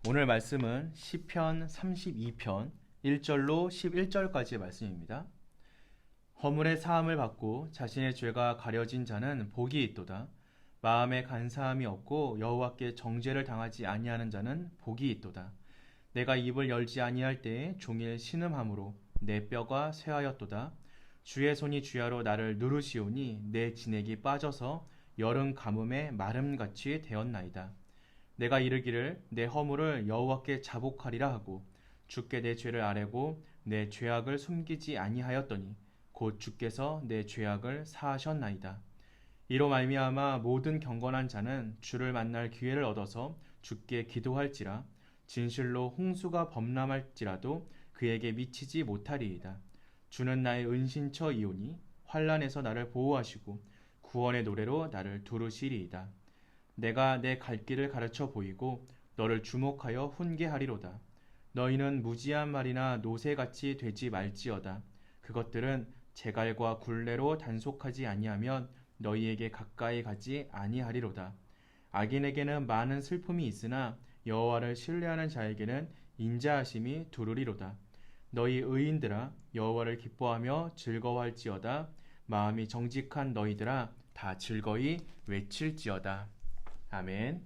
오늘 말씀은 시편 32편 1절로 11절까지의 말씀입니다. 허물의 사함을 받고 자신의 죄가 가려진 자는 복이 있도다. 마음에 간사함이 없고 여호와께 정죄를 당하지 아니하는 자는 복이 있도다. 내가 입을 열지 아니할 때에 종일 신음함으로 내 뼈가 쇠하였도다. 주의 손이 주야로 나를 누르시오니 내 진액이 빠져서 여름 가뭄에 마름같이 되었나이다. 내가 이르기를 내 허물을 여호와께 자복하리라 하고 주께 내 죄를 아뢰고 내 죄악을 숨기지 아니하였더니 곧 주께서 내 죄악을 사하셨나이다. 이로 말미암아 모든 경건한 자는 주를 만날 기회를 얻어서 주께 기도할지라. 진실로 홍수가 범람할지라도 그에게 미치지 못하리이다. 주는 나의 은신처이오니 환난에서 나를 보호하시고 구원의 노래로 나를 두르시리이다. 내가 내 갈 길을 가르쳐 보이고 너를 주목하여 훈계하리로다. 너희는 무지한 말이나 노새같이 되지 말지어다. 그것들은 재갈과 굴레로 단속하지 아니하면 너희에게 가까이 가지 아니하리로다. 악인에게는 많은 슬픔이 있으나 여호와를 신뢰하는 자에게는 인자하심이 두루리로다. 너희 의인들아 여호와를 기뻐하며 즐거워할지어다. 마음이 정직한 너희들아 다 즐거이 외칠지어다. 아멘.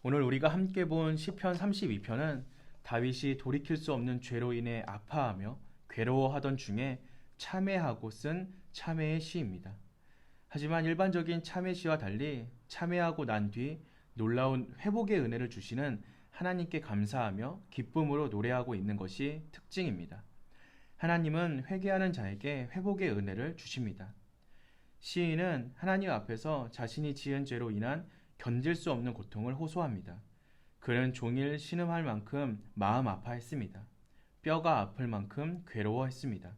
오늘 우리가 함께 본 시편 32편은 다윗이 돌이킬 수 없는 죄로 인해 아파하며 괴로워하던 중에 참회하고 쓴 참회의 시입니다. 하지만 일반적인 참회 시와 달리 참회하고 난 뒤 놀라운 회복의 은혜를 주시는 하나님께 감사하며 기쁨으로 노래하고 있는 것이 특징입니다. 하나님은 회개하는 자에게 회복의 은혜를 주십니다. 시인은 하나님 앞에서 자신이 지은 죄로 인한 견딜 수 없는 고통을 호소합니다. 그는 종일 신음할 만큼 마음 아파했습니다. 뼈가 아플 만큼 괴로워했습니다.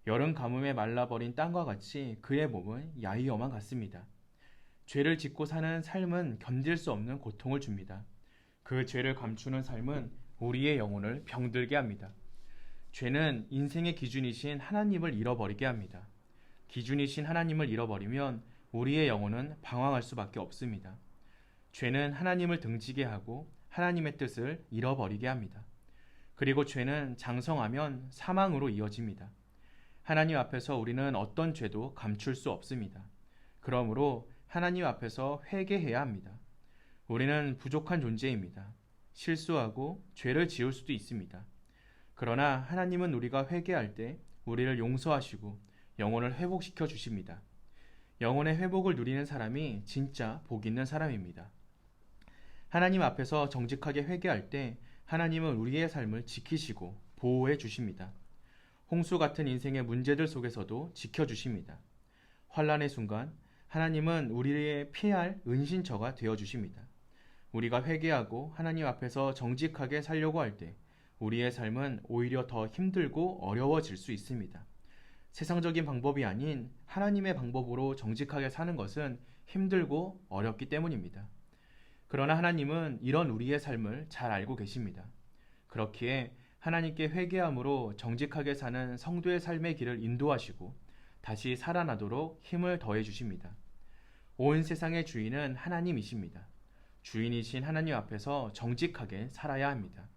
여름 가뭄에 말라버린 땅과 같이 그의 몸은 야위어만 같습니다. 죄를 짓고 사는 삶은 견딜 수 없는 고통을 줍니다. 그 죄를 감추는 삶은 우리의 영혼을 병들게 합니다. 죄는 인생의 기준이신 하나님을 잃어버리게 합니다. 기준이신 하나님을 잃어버리면 우리의 영혼은 방황할 수밖에 없습니다. 죄는 하나님을 등지게 하고 하나님의 뜻을 잃어버리게 합니다. 그리고 죄는 장성하면 사망으로 이어집니다. 하나님 앞에서 우리는 어떤 죄도 감출 수 없습니다. 그러므로 하나님 앞에서 회개해야 합니다. 우리는 부족한 존재입니다. 실수하고 죄를 지을 수도 있습니다. 그러나 하나님은 우리가 회개할 때 우리를 용서하시고 영혼을 회복시켜 주십니다. 영혼의 회복을 누리는 사람이 진짜 복 있는 사람입니다. 하나님 앞에서 정직하게 회개할 때 하나님은 우리의 삶을 지키시고 보호해 주십니다. 홍수 같은 인생의 문제들 속에서도 지켜주십니다. 환난의 순간 하나님은 우리의 피할 은신처가 되어 주십니다. 우리가 회개하고 하나님 앞에서 정직하게 살려고 할 때 우리의 삶은 오히려 더 힘들고 어려워질 수 있습니다. 세상적인 방법이 아닌 하나님의 방법으로 정직하게 사는 것은 힘들고 어렵기 때문입니다. 그러나 하나님은 이런 우리의 삶을 잘 알고 계십니다. 그렇기에 하나님께 회개함으로 정직하게 사는 성도의 삶의 길을 인도하시고 다시 살아나도록 힘을 더해 주십니다. 온 세상의 주인은 하나님이십니다. 주인이신 하나님 앞에서 정직하게 살아야 합니다.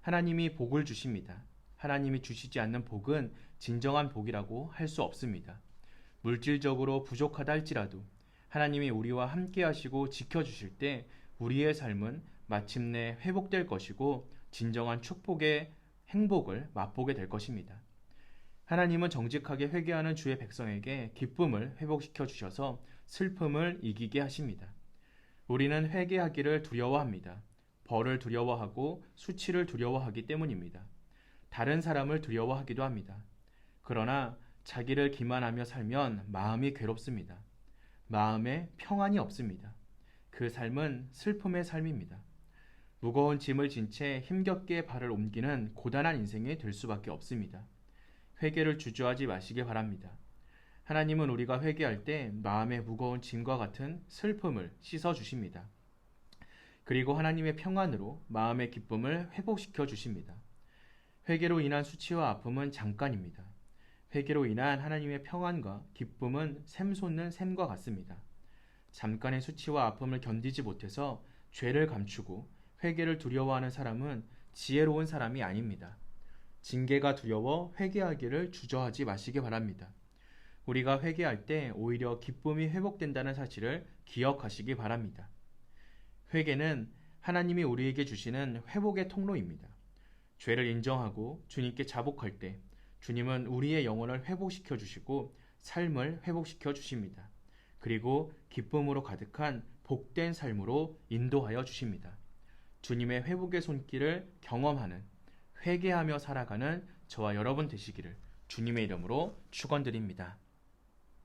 하나님이 복을 주십니다. 하나님이 주시지 않는 복은 진정한 복이라고 할 수 없습니다. 물질적으로 부족하다 할지라도 하나님이 우리와 함께 하시고 지켜주실 때 우리의 삶은 마침내 회복될 것이고 진정한 축복의 행복을 맛보게 될 것입니다. 하나님은 정직하게 회개하는 주의 백성에게 기쁨을 회복시켜 주셔서 슬픔을 이기게 하십니다. 우리는 회개하기를 두려워합니다. 벌을 두려워하고 수치를 두려워하기 때문입니다. 다른 사람을 두려워하기도 합니다. 그러나 자기를 기만하며 살면 마음이 괴롭습니다. 마음에 평안이 없습니다. 그 삶은 슬픔의 삶입니다. 무거운 짐을 진 채 힘겹게 발을 옮기는 고단한 인생이 될 수밖에 없습니다. 회개를 주저하지 마시기 바랍니다. 하나님은 우리가 회개할 때 마음의 무거운 짐과 같은 슬픔을 씻어 주십니다. 그리고 하나님의 평안으로 마음의 기쁨을 회복시켜 주십니다. 회개로 인한 수치와 아픔은 잠깐입니다. 회개로 인한 하나님의 평안과 기쁨은 샘솟는 샘과 같습니다. 잠깐의 수치와 아픔을 견디지 못해서 죄를 감추고 회개를 두려워하는 사람은 지혜로운 사람이 아닙니다. 징계가 두려워 회개하기를 주저하지 마시기 바랍니다. 우리가 회개할 때 오히려 기쁨이 회복된다는 사실을 기억하시기 바랍니다. 회개는 하나님이 우리에게 주시는 회복의 통로입니다. 죄를 인정하고 주님께 자복할 때 주님은 우리의 영혼을 회복시켜 주시고 삶을 회복시켜 주십니다. 그리고 기쁨으로 가득한 복된 삶으로 인도하여 주십니다. 주님의 회복의 손길을 경험하는, 회개하며 살아가는 저와 여러분 되시기를 주님의 이름으로 축원드립니다.